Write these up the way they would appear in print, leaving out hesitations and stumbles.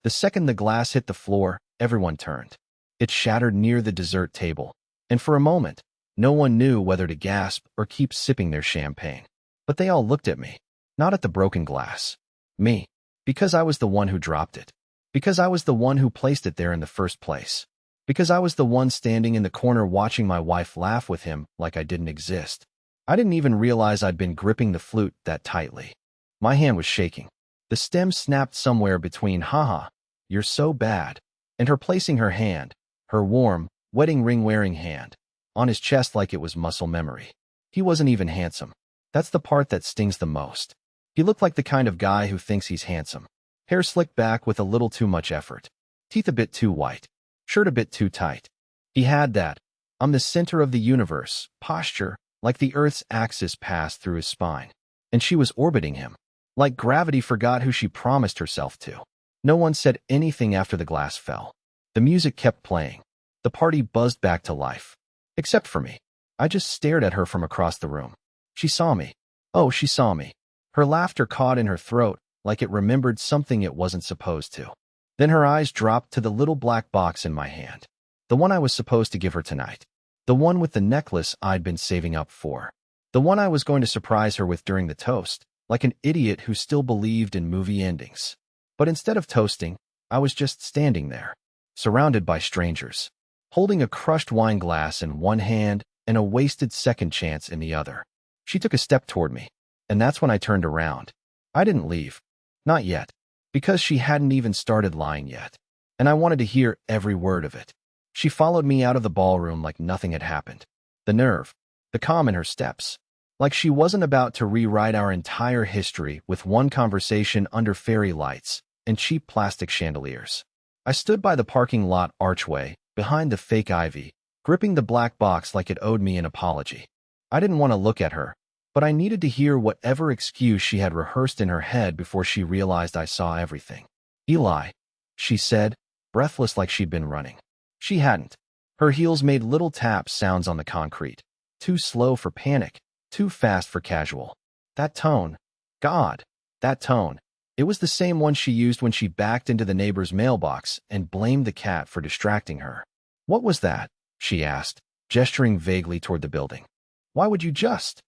The second the glass hit the floor, everyone turned. It shattered near the dessert table, and for a moment, no one knew whether to gasp or keep sipping their champagne. But they all looked at me, not at the broken glass. Me. Because I was the one who dropped it. Because I was the one who placed it there in the first place. Because I was the one standing in the corner watching my wife laugh with him like I didn't exist. I didn't even realize I'd been gripping the flute that tightly. My hand was shaking. The stem snapped somewhere between "haha, you're so bad," and her placing her hand, her warm, wedding ring-wearing hand, on his chest like it was muscle memory. He wasn't even handsome. That's the part that stings the most. He looked like the kind of guy who thinks he's handsome. Hair slicked back with a little too much effort. Teeth a bit too white. Shirt a bit too tight. He had that "I'm the center of the universe" posture, like the Earth's axis passed through his spine. And she was orbiting him. Like gravity forgot who she promised herself to. No one said anything after the glass fell. The music kept playing. The party buzzed back to life. Except for me. I just stared at her from across the room. She saw me. Oh, she saw me. Her laughter caught in her throat, like it remembered something it wasn't supposed to. Then her eyes dropped to the little black box in my hand. The one I was supposed to give her tonight. The one with the necklace I'd been saving up for. The one I was going to surprise her with during the toast, like an idiot who still believed in movie endings. But instead of toasting, I was just standing there, surrounded by strangers, holding a crushed wine glass in one hand and a wasted second chance in the other. She took a step toward me, and that's when I turned around. I didn't leave. Not yet. Because she hadn't even started lying yet. And I wanted to hear every word of it. She followed me out of the ballroom like nothing had happened. The nerve, the calm in her steps. Like she wasn't about to rewrite our entire history with one conversation under fairy lights and cheap plastic chandeliers. I stood by the parking lot archway, behind the fake ivy, gripping the black box like it owed me an apology. I didn't want to look at her, but I needed to hear whatever excuse she had rehearsed in her head before she realized I saw everything. "Eli," she said, breathless like she'd been running. She hadn't. Her heels made little tap sounds on the concrete. Too slow for panic, too fast for casual. That tone. God, that tone. It was the same one she used when she backed into the neighbor's mailbox and blamed the cat for distracting her. "What was that?" she asked, gesturing vaguely toward the building. "Why would you just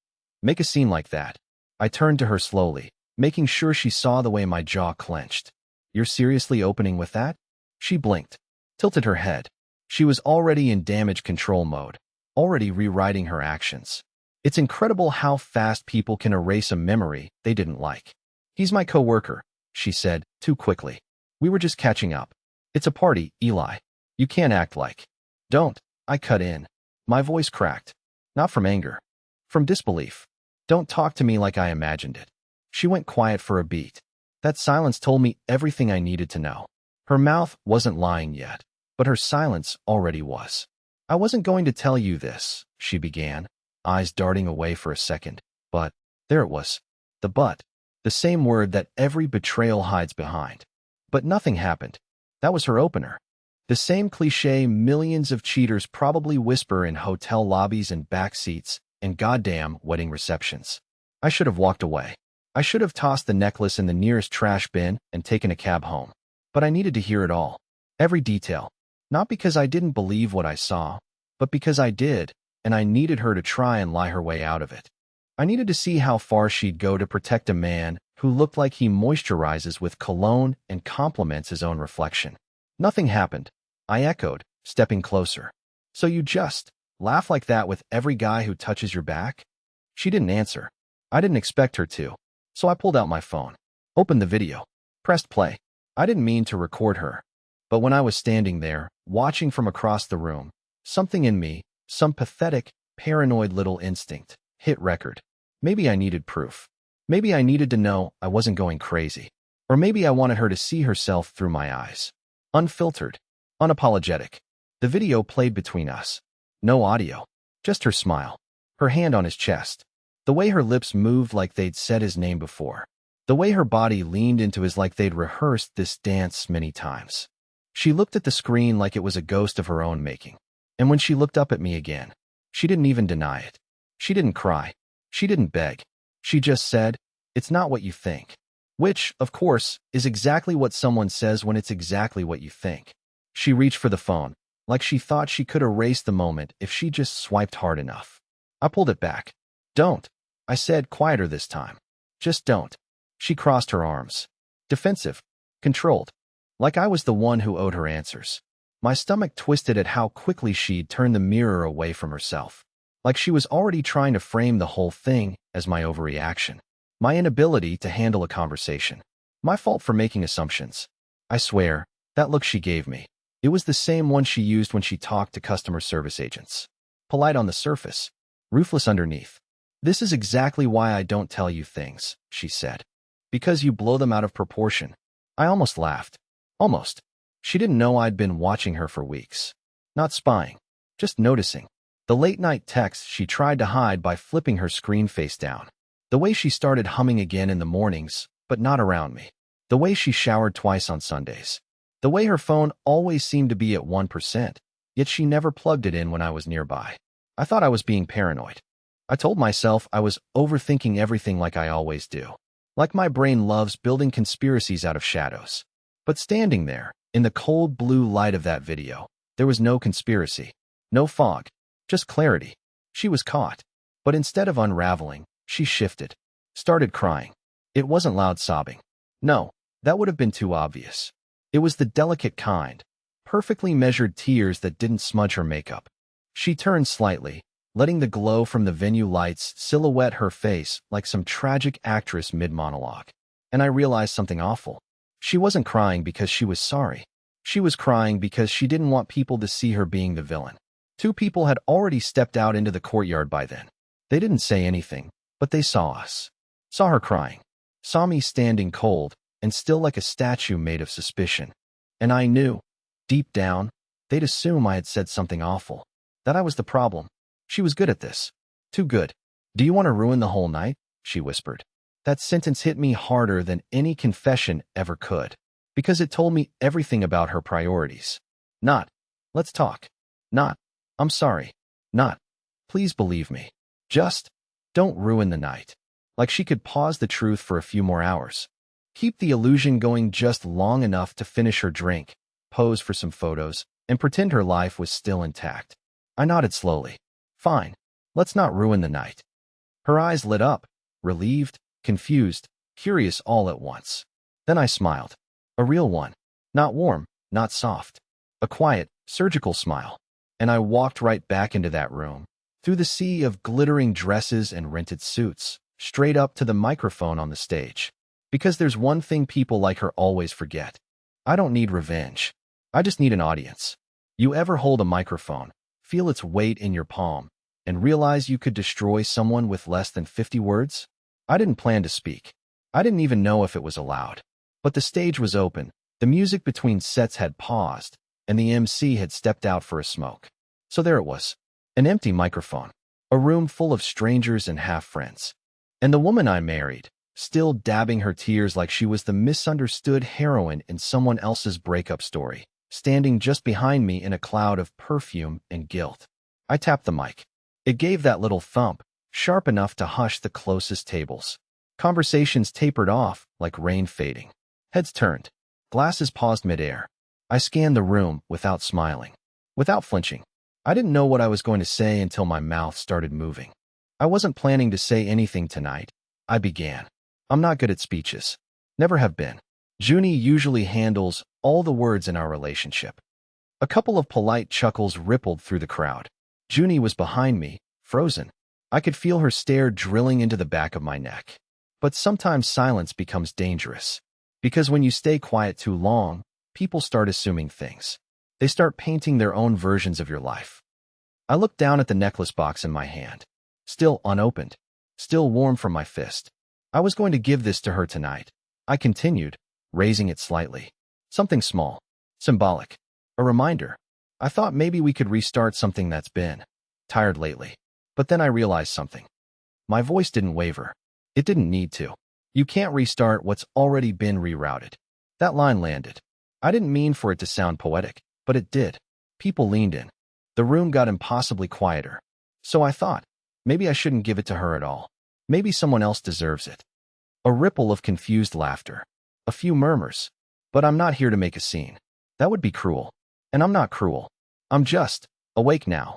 make a scene like that?" I turned to her slowly, making sure she saw the way my jaw clenched. "You're seriously opening with that?" She blinked, tilted her head. She was already in damage control mode, already rewriting her actions. It's incredible how fast people can erase a memory they didn't like. "He's my coworker," she said, too quickly. "We were just catching up. It's a party, Eli. You can't act like." "Don't," I cut in. My voice cracked. Not from anger. From disbelief. "Don't talk to me like I imagined it." She went quiet for a beat. That silence told me everything I needed to know. Her mouth wasn't lying yet, but her silence already was. "I wasn't going to tell you this," she began, eyes darting away for a second, but there it was. The but. The same word that every betrayal hides behind. But nothing happened. That was her opener. The same cliché millions of cheaters probably whisper in hotel lobbies and back seats and goddamn wedding receptions. I should have walked away. I should have tossed the necklace in the nearest trash bin and taken a cab home. But I needed to hear it all. Every detail. Not because I didn't believe what I saw, but because I did, and I needed her to try and lie her way out of it. I needed to see how far she'd go to protect a man who looked like he moisturizes with cologne and compliments his own reflection. "Nothing happened," I echoed, stepping closer. "So you just laugh like that with every guy who touches your back?" She didn't answer. I didn't expect her to, so I pulled out my phone, opened the video, pressed play. I didn't mean to record her, but when I was standing there, watching from across the room, something in me, some pathetic, paranoid little instinct, hit record. Maybe I needed proof. Maybe I needed to know I wasn't going crazy. Or maybe I wanted her to see herself through my eyes. Unfiltered. Unapologetic. The video played between us. No audio. Just her smile. Her hand on his chest. The way her lips moved like they'd said his name before. The way her body leaned into his like they'd rehearsed this dance many times. She looked at the screen like it was a ghost of her own making. And when she looked up at me again, she didn't even deny it. She didn't cry. She didn't beg. She just said, "It's not what you think." Which, of course, is exactly what someone says when it's exactly what you think. She reached for the phone, like she thought she could erase the moment if she just swiped hard enough. I pulled it back. Don't. I said, quieter this time. Just don't. She crossed her arms. Defensive. Controlled. Like I was the one who owed her answers. My stomach twisted at how quickly she'd turned the mirror away from herself. Like she was already trying to frame the whole thing as my overreaction. My inability to handle a conversation. My fault for making assumptions. I swear, that look she gave me. It was the same one she used when she talked to customer service agents. Polite on the surface. Ruthless underneath. This is exactly why I don't tell you things, she said. Because you blow them out of proportion. I almost laughed. Almost. She didn't know I'd been watching her for weeks. Not spying. Just noticing. The late-night texts she tried to hide by flipping her screen face down. The way she started humming again in the mornings, but not around me. The way she showered twice on Sundays. The way her phone always seemed to be at 1%, yet she never plugged it in when I was nearby. I thought I was being paranoid. I told myself I was overthinking everything like I always do. Like my brain loves building conspiracies out of shadows. But standing there, in the cold blue light of that video, there was no conspiracy. No fog. Just clarity. She was caught. But instead of unraveling, she shifted. Started crying. It wasn't loud sobbing. No, that would have been too obvious. It was the delicate kind. Perfectly measured tears that didn't smudge her makeup. She turned slightly, letting the glow from the venue lights silhouette her face like some tragic actress mid-monologue. And I realized something awful. She wasn't crying because she was sorry. She was crying because she didn't want people to see her being the villain. Two people had already stepped out into the courtyard by then. They didn't say anything, but they saw us. Saw her crying. Saw me standing cold and still like a statue made of suspicion. And I knew, deep down, they'd assume I had said something awful. That I was the problem. She was good at this. Too good. Do you want to ruin the whole night? She whispered. That sentence hit me harder than any confession ever could. Because it told me everything about her priorities. Not, let's talk. Not, I'm sorry. Not, please believe me. Just, don't ruin the night. Like she could pause the truth for a few more hours. Keep the illusion going just long enough to finish her drink, pose for some photos, and pretend her life was still intact. I nodded slowly. Fine. Let's not ruin the night. Her eyes lit up, relieved, confused, curious all at once. Then I smiled. A real one. Not warm, not soft. A quiet, surgical smile. And I walked right back into that room, through the sea of glittering dresses and rented suits, straight up to the microphone on the stage. Because there's one thing people like her always forget. I don't need revenge. I just need an audience. You ever hold a microphone, feel its weight in your palm, and realize you could destroy someone with less than 50 words? I didn't plan to speak. I didn't even know if it was allowed. But the stage was open, the music between sets had paused, and the MC had stepped out for a smoke. So there it was. An empty microphone. A room full of strangers and half-friends. And the woman I married, still dabbing her tears like she was the misunderstood heroine in someone else's breakup story, standing just behind me in a cloud of perfume and guilt. I tapped the mic. It gave that little thump, sharp enough to hush the closest tables. Conversations tapered off like rain fading. Heads turned. Glasses paused midair. I scanned the room without smiling. Without flinching. I didn't know what I was going to say until my mouth started moving. I wasn't planning to say anything tonight. I began. I'm not good at speeches. Never have been. Junie usually handles all the words in our relationship. A couple of polite chuckles rippled through the crowd. Junie was behind me, frozen. I could feel her stare drilling into the back of my neck. But sometimes silence becomes dangerous. Because when you stay quiet too long, people start assuming things. They start painting their own versions of your life. I looked down at the necklace box in my hand. Still unopened. Still warm from my fist. I was going to give this to her tonight. I continued, raising it slightly. Something small. Symbolic. A reminder. I thought maybe we could restart something that's been tired lately. But then I realized something. My voice didn't waver. It didn't need to. You can't restart what's already been rerouted. That line landed. I didn't mean for it to sound poetic, but it did. People leaned in. The room got impossibly quieter. So I thought, maybe I shouldn't give it to her at all. Maybe someone else deserves it. A ripple of confused laughter. A few murmurs. But I'm not here to make a scene. That would be cruel. And I'm not cruel. I'm just awake now.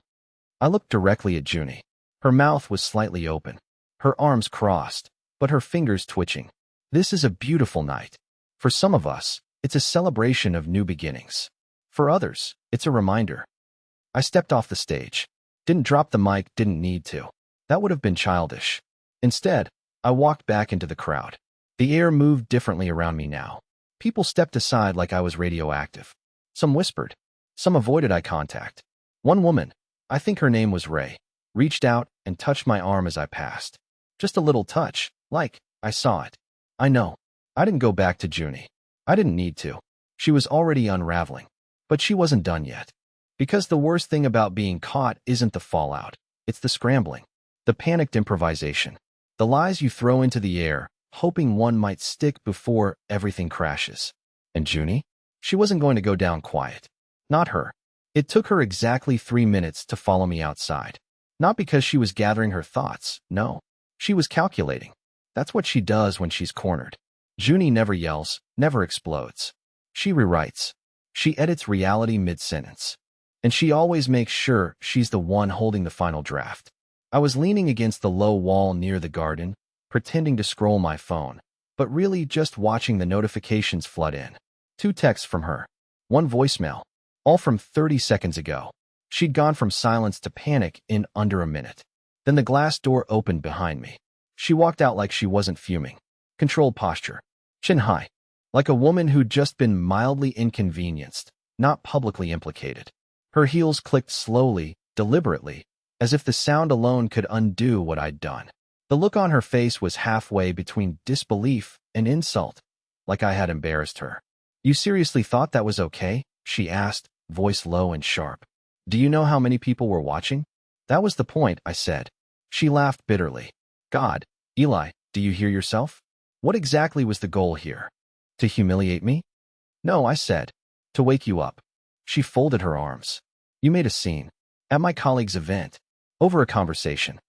I looked directly at Junie. Her mouth was slightly open. Her arms crossed, but her fingers twitching. This is a beautiful night. For some of us, it's a celebration of new beginnings. For others, it's a reminder. I stepped off the stage. Didn't drop the mic, didn't need to. That would have been childish. Instead, I walked back into the crowd. The air moved differently around me now. People stepped aside like I was radioactive. Some whispered. Some avoided eye contact. One woman, I think her name was Ray, reached out and touched my arm as I passed. Just a little touch, like I saw it. I know. I didn't go back to Junie. I didn't need to. She was already unraveling. But she wasn't done yet. Because the worst thing about being caught isn't the fallout. It's the scrambling. The panicked improvisation. The lies you throw into the air, hoping one might stick before everything crashes. And Junie? She wasn't going to go down quiet. Not her. It took her exactly 3 minutes to follow me outside. Not because she was gathering her thoughts, no. She was calculating. That's what she does when she's cornered. Junie never yells, never explodes. She rewrites. She edits reality mid-sentence. And she always makes sure she's the one holding the final draft. I was leaning against the low wall near the garden, pretending to scroll my phone, but really just watching the notifications flood in. 2 texts from her. 1 voicemail. All from 30 seconds ago. She'd gone from silence to panic in under a minute. Then the glass door opened behind me. She walked out like she wasn't fuming. Controlled posture. Chin high. Like a woman who'd just been mildly inconvenienced, not publicly implicated. Her heels clicked slowly, deliberately, as if the sound alone could undo what I'd done. The look on her face was halfway between disbelief and insult, like I had embarrassed her. You seriously thought that was okay? She asked, voice low and sharp. Do you know how many people were watching? That was the point, I said. She laughed bitterly. God, Eli, do you hear yourself? What exactly was the goal here? To humiliate me? No, I said. To wake you up. She folded her arms. You made a scene. At my colleague's event. Over a conversation.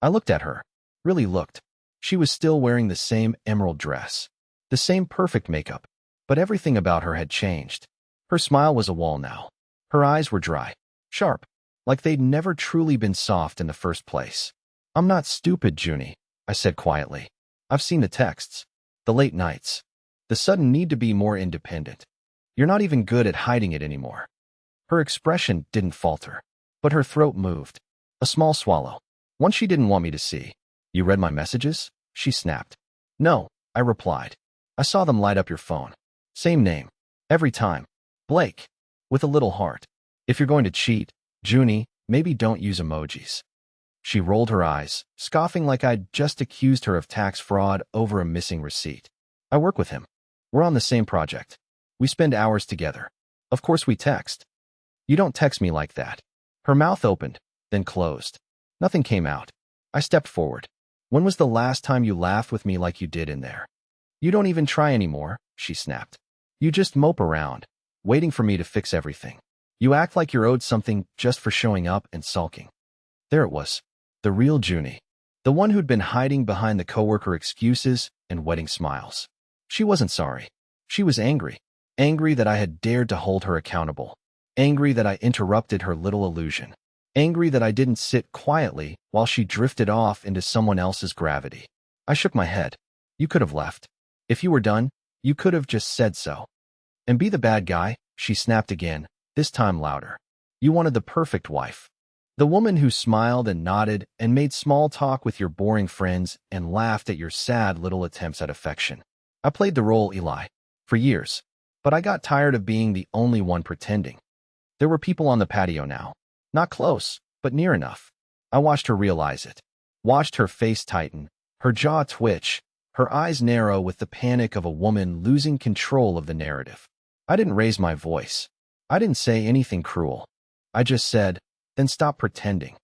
I looked at her. Really looked. She was still wearing the same emerald dress. The same perfect makeup. But everything about her had changed. Her smile was a wall now. Her eyes were dry. Sharp. Like they'd never truly been soft in the first place. I'm not stupid, Junie, I said quietly. I've seen the texts. The late nights. The sudden need to be more independent. You're not even good at hiding it anymore. Her expression didn't falter. But her throat moved. A small swallow. One she didn't want me to see. You read my messages? She snapped. No, I replied. I saw them light up your phone. Same name. Every time. Blake. With a little heart. If you're going to cheat, Junie, maybe don't use emojis. She rolled her eyes, scoffing like I'd just accused her of tax fraud over a missing receipt. I work with him. We're on the same project. We spend hours together. Of course we text. You don't text me like that. Her mouth opened, then closed. Nothing came out. I stepped forward. When was the last time you laughed with me like you did in there? You don't even try anymore, she snapped. You just mope around, waiting for me to fix everything. You act like you're owed something just for showing up and sulking. There it was. The real Junie. The one who'd been hiding behind the coworker excuses and wedding smiles. She wasn't sorry. She was angry. Angry that I had dared to hold her accountable. Angry that I interrupted her little illusion. Angry that I didn't sit quietly while she drifted off into someone else's gravity. I shook my head. You could have left. If you were done, you could have just said so. And be the bad guy, she snapped again, this time louder. You wanted the perfect wife. The woman who smiled and nodded and made small talk with your boring friends and laughed at your sad little attempts at affection. I played the role, Eli, for years, but I got tired of being the only one pretending. There were people on the patio now. Not close, but near enough. I watched her realize it. Watched her face tighten, her jaw twitch, her eyes narrow with the panic of a woman losing control of the narrative. I didn't raise my voice. I didn't say anything cruel. I just said, then stop pretending.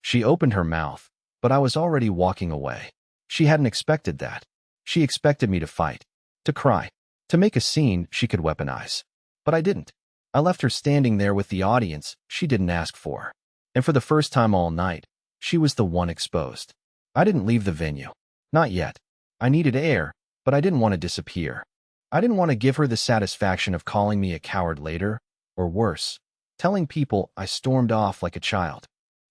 She opened her mouth, but I was already walking away. She hadn't expected that. She expected me to fight, to cry, to make a scene she could weaponize. But I didn't. I left her standing there with the audience she didn't ask for. And for the first time all night, she was the one exposed. I didn't leave the venue. Not yet. I needed air, but I didn't want to disappear. I didn't want to give her the satisfaction of calling me a coward later, or worse, telling people I stormed off like a child.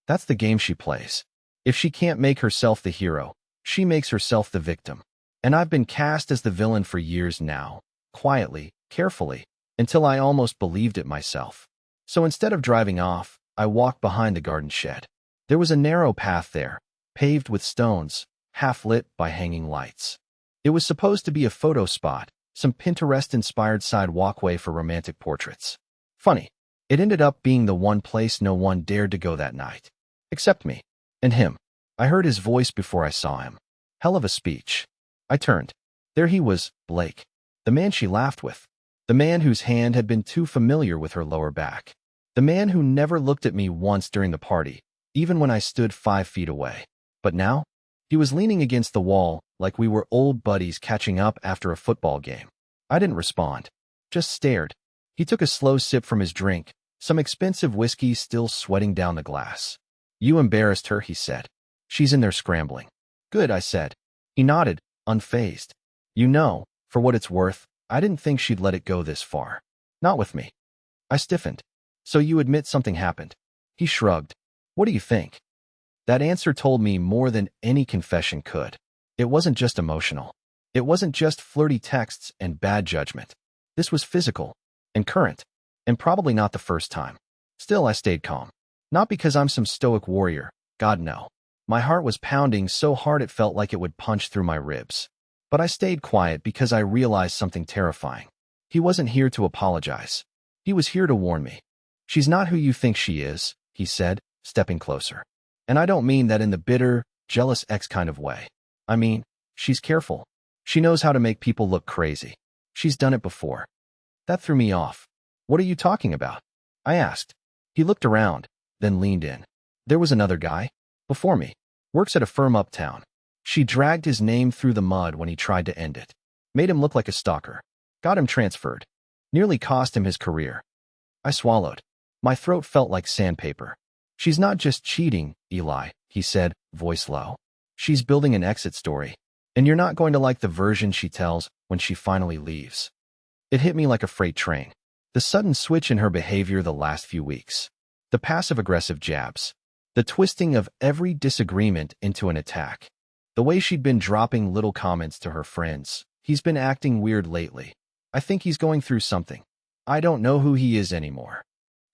That's the game she plays. If she can't make herself the hero, she makes herself the victim. And I've been cast as the villain for years now, quietly, carefully, until I almost believed it myself. So instead of driving off, I walked behind the garden shed. There was a narrow path there, paved with stones, half lit by hanging lights. It was supposed to be a photo spot, some Pinterest-inspired side walkway for romantic portraits. Funny, it ended up being the one place no one dared to go that night. Except me. And him. I heard his voice before I saw him. Hell of a speech. I turned. There he was, Blake. The man she laughed with. The man whose hand had been too familiar with her lower back. The man who never looked at me once during the party, even when I stood 5 feet away. But now? He was leaning against the wall, like we were old buddies catching up after a football game. I didn't respond. Just stared. He took a slow sip from his drink, some expensive whiskey still sweating down the glass. You embarrassed her, he said. She's in there scrambling. Good, I said. He nodded, unfazed. You know, for what it's worth, I didn't think she'd let it go this far. Not with me. I stiffened. So you admit something happened? He shrugged. What do you think? That answer told me more than any confession could. It wasn't just emotional. It wasn't just flirty texts and bad judgment. This was physical and current, and probably not the first time. Still, I stayed calm. Not because I'm some stoic warrior, God no. My heart was pounding so hard it felt like it would punch through my ribs. But I stayed quiet because I realized something terrifying. He wasn't here to apologize. He was here to warn me. She's not who you think she is, he said, stepping closer. And I don't mean that in the bitter, jealous ex kind of way. I mean, she's careful. She knows how to make people look crazy. She's done it before. That threw me off. What are you talking about? I asked. He looked around, then leaned in. There was another guy, before me, works at a firm uptown. She dragged his name through the mud when he tried to end it. Made him look like a stalker. Got him transferred. Nearly cost him his career. I swallowed. My throat felt like sandpaper. She's not just cheating, Eli, he said, voice low. She's building an exit story. And you're not going to like the version she tells when she finally leaves. It hit me like a freight train. The sudden switch in her behavior the last few weeks. The passive-aggressive jabs. The twisting of every disagreement into an attack. The way she'd been dropping little comments to her friends. He's been acting weird lately. I think he's going through something. I don't know who he is anymore.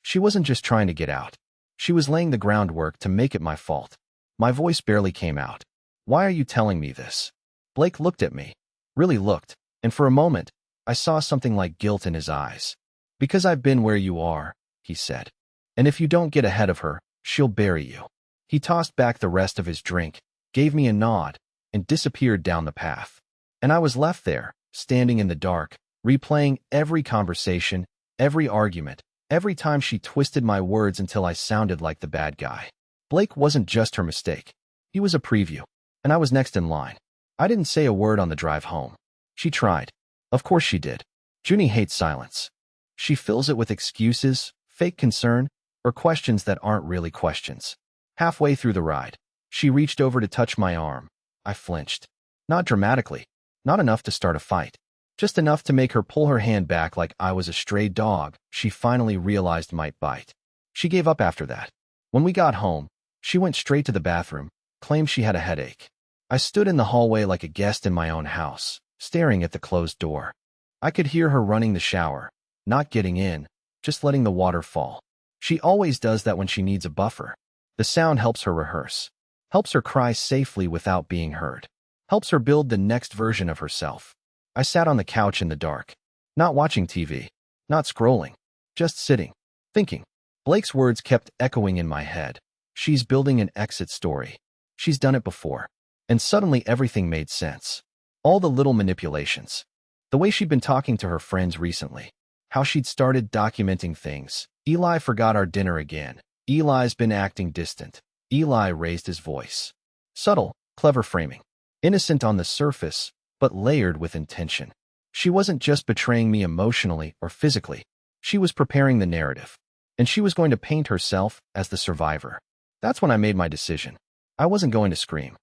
She wasn't just trying to get out. She was laying the groundwork to make it my fault. My voice barely came out. Why are you telling me this? Blake looked at me. Really looked. And for a moment, I saw something like guilt in his eyes. Because I've been where you are, he said. And if you don't get ahead of her, she'll bury you. He tossed back the rest of his drink, gave me a nod, and disappeared down the path. And I was left there, standing in the dark, replaying every conversation, every argument, every time she twisted my words until I sounded like the bad guy. Blake wasn't just her mistake. He was a preview, and I was next in line. I didn't say a word on the drive home. She tried. Of course she did. Junie hates silence. She fills it with excuses, fake concern, or questions that aren't really questions. Halfway through the ride, she reached over to touch my arm. I flinched. Not dramatically. Not enough to start a fight. Just enough to make her pull her hand back like I was a stray dog she finally realized might bite. She gave up after that. When we got home, she went straight to the bathroom, claimed she had a headache. I stood in the hallway like a guest in my own house, staring at the closed door. I could hear her running the shower, not getting in, just letting the water fall. She always does that when she needs a buffer. The sound helps her rehearse, helps her cry safely without being heard, helps her build the next version of herself. I sat on the couch in the dark, not watching TV, not scrolling, just sitting, thinking. Blake's words kept echoing in my head. She's building an exit story. She's done it before. And suddenly everything made sense. All the little manipulations. The way she'd been talking to her friends recently. How she'd started documenting things. Eli forgot our dinner again. Eli's been acting distant. Eli raised his voice. Subtle, clever framing. Innocent on the surface, but layered with intention. She wasn't just betraying me emotionally or physically. She was preparing the narrative. And she was going to paint herself as the survivor. That's when I made my decision. I wasn't going to scream.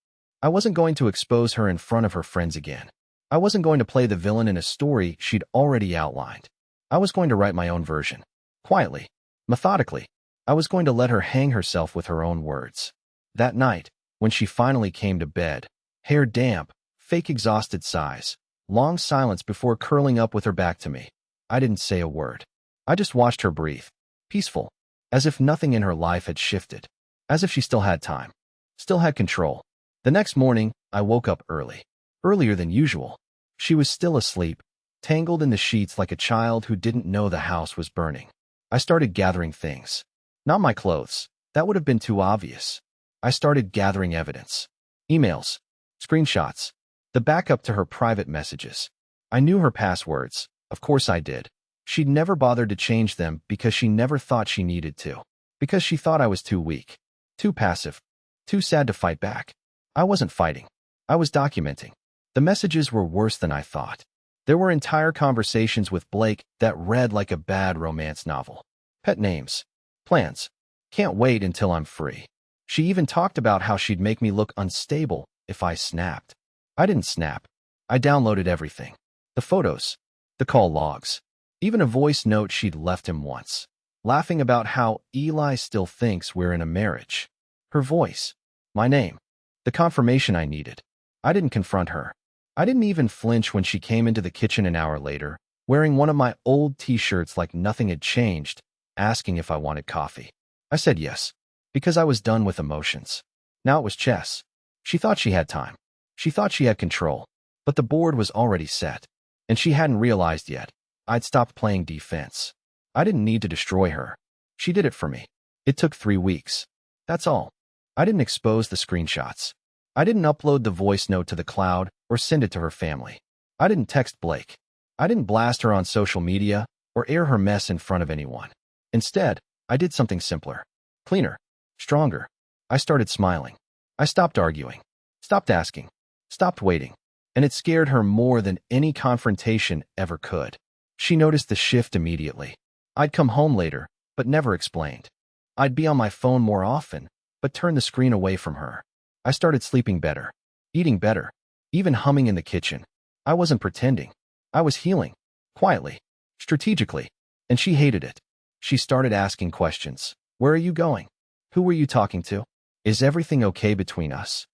I wasn't going to expose her in front of her friends again. I wasn't going to play the villain in a story she'd already outlined. I was going to write my own version. Quietly, methodically, I was going to let her hang herself with her own words. That night, when she finally came to bed, hair damp, fake exhausted sighs, long silence before curling up with her back to me, I didn't say a word. I just watched her breathe, peaceful, as if nothing in her life had shifted, as if she still had time, still had control. The next morning, I woke up early, earlier than usual. She was still asleep, tangled in the sheets like a child who didn't know the house was burning. I started gathering things. Not my clothes. That would have been too obvious. I started gathering evidence. Emails, screenshots, the backup to her private messages. I knew her passwords. Of course I did. She'd never bothered to change them because she never thought she needed to. Because she thought I was too weak, too passive, too sad to fight back. I wasn't fighting. I was documenting. The messages were worse than I thought. There were entire conversations with Blake that read like a bad romance novel. Pet names. Plans. Can't wait until I'm free. She even talked about how she'd make me look unstable if I snapped. I didn't snap. I downloaded everything. The photos. The call logs. Even a voice note she'd left him once. Laughing about how Eli still thinks we're in a marriage. Her voice. My name. The confirmation I needed. I didn't confront her. I didn't even flinch when she came into the kitchen an hour later, wearing one of my old t-shirts like nothing had changed, asking if I wanted coffee. I said yes, because I was done with emotions. Now it was chess. She thought she had time. She thought she had control. But the board was already set. And she hadn't realized yet. I'd stopped playing defense. I didn't need to destroy her. She did it for me. It took 3 weeks. That's all. I didn't expose the screenshots. I didn't upload the voice note to the cloud or send it to her family. I didn't text Blake. I didn't blast her on social media or air her mess in front of anyone. Instead, I did something simpler, cleaner, stronger. I started smiling. I stopped arguing, stopped asking, stopped waiting. And it scared her more than any confrontation ever could. She noticed the shift immediately. I'd come home later, but never explained. I'd be on my phone more often, but turn the screen away from her. I started sleeping better, eating better, even humming in the kitchen. I wasn't pretending. I was healing, quietly, strategically, and she hated it. She started asking questions. Where are you going? Who were you talking to? Is everything okay between us?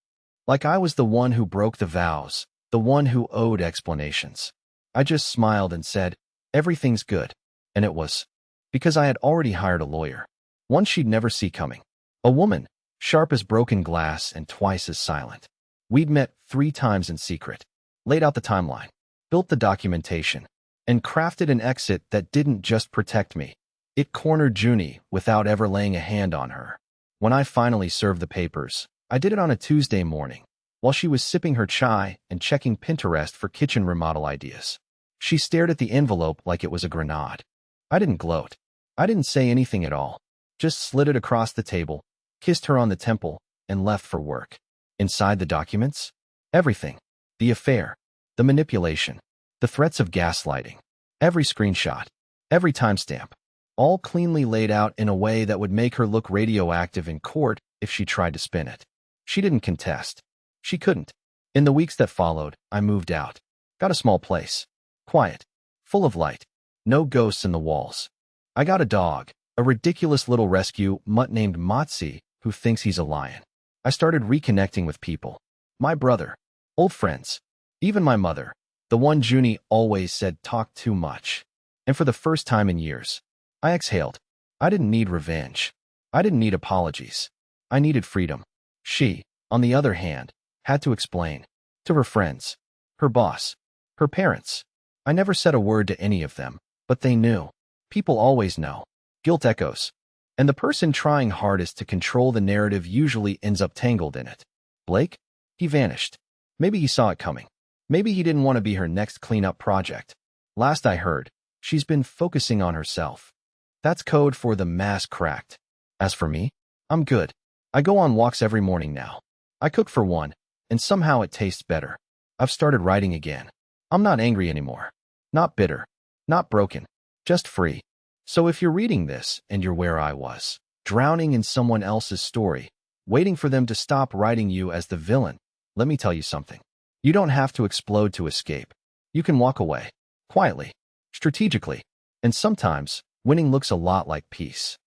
Like I was the one who broke the vows, the one who owed explanations. I just smiled and said, everything's good. And it was. Because I had already hired a lawyer. One she'd never see coming. A woman, sharp as broken glass and twice as silent. We'd met 3 times in secret, laid out the timeline, built the documentation, and crafted an exit that didn't just protect me. It cornered Junie without ever laying a hand on her. When I finally served the papers, I did it on a Tuesday morning, while she was sipping her chai and checking Pinterest for kitchen remodel ideas. She stared at the envelope like it was a grenade. I didn't gloat. I didn't say anything at all. Just slid it across the table, kissed her on the temple, and left for work. Inside the documents? Everything. The affair. The manipulation. The threats of gaslighting. Every screenshot. Every timestamp. All cleanly laid out in a way that would make her look radioactive in court if she tried to spin it. She didn't contest. She couldn't. In the weeks that followed, I moved out. Got a small place. Quiet. Full of light. No ghosts in the walls. I got a dog. A ridiculous little rescue mutt named Motzi, who thinks he's a lion. I started reconnecting with people. My brother. Old friends. Even my mother. The one Junie always said talked too much. And for the first time in years, I exhaled. I didn't need revenge. I didn't need apologies. I needed freedom. She, on the other hand, had to explain. To her friends. Her boss. Her parents. I never said a word to any of them, but they knew. People always know. Guilt echoes. And the person trying hardest to control the narrative usually ends up tangled in it. Blake? He vanished. Maybe he saw it coming. Maybe he didn't want to be her next cleanup project. Last I heard, she's been focusing on herself. That's code for the mask cracked. As for me, I'm good. I go on walks every morning now. I cook for one, and somehow it tastes better. I've started writing again. I'm not angry anymore. Not bitter. Not broken. Just free. So if you're reading this and you're where I was, drowning in someone else's story, waiting for them to stop writing you as the villain, let me tell you something. You don't have to explode to escape. You can walk away, quietly, strategically, and sometimes winning looks a lot like peace.